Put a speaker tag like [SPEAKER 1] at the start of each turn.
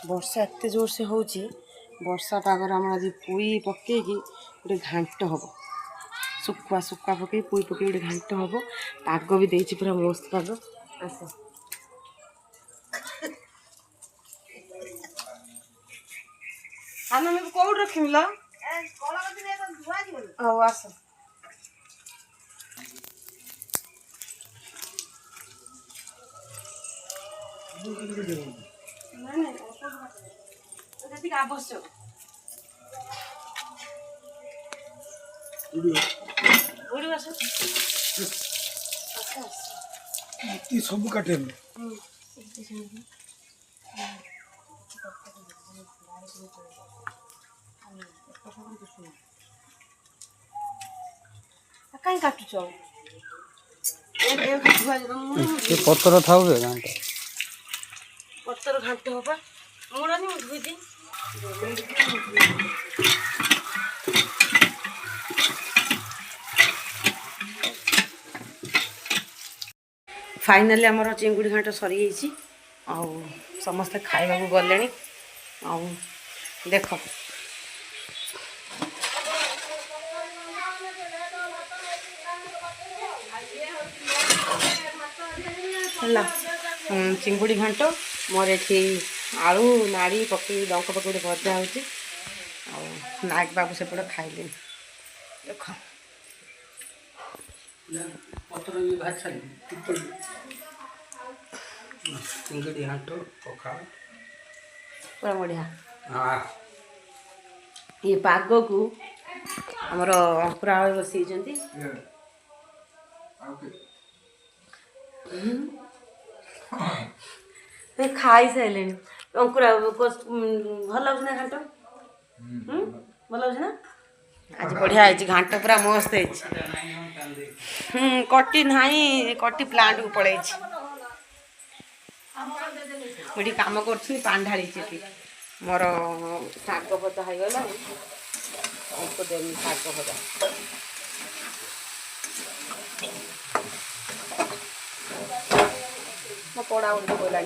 [SPEAKER 1] वर्षा एत जोर से हो वर्षा पागर आम आज पुई पकई गोटे घाट हम सुखुआ सुखुआ पकई पुई पकई गोटे घाट हम पाग भी देती पूरा मस्त पाग आस आम कौट रखी लो आस आवश्यक
[SPEAKER 2] सब काटे
[SPEAKER 1] कहीं काटुच
[SPEAKER 2] पतर था
[SPEAKER 1] पतर घाट हवा मुड़ानी धुई दी फाइनाली आमर चिंगुड़ी घाट सरी जाइए समस्ते खाइबा गले देख चिंगुड़ी घाट मोर ये आलू नाड़ी पकई डंक पकई गोटे भजा हो नायक बाबू सेपटे खाइले देख
[SPEAKER 2] चिंगड़ी घाट पखाड़
[SPEAKER 1] पूरा बढ़िया ये पाग को आमर अंकुरा बसई खाई सारे अंकुरा भल लगे ना घाट भल लगे ना आज बढ़िया है घाट पूरा मस्त है कटी ना कटी प्लांट को पड़े मुझे कम कर पानी ढाली मोर शाग भजा हो गला देनी शाग भजा मो पड़ा उड़ बोला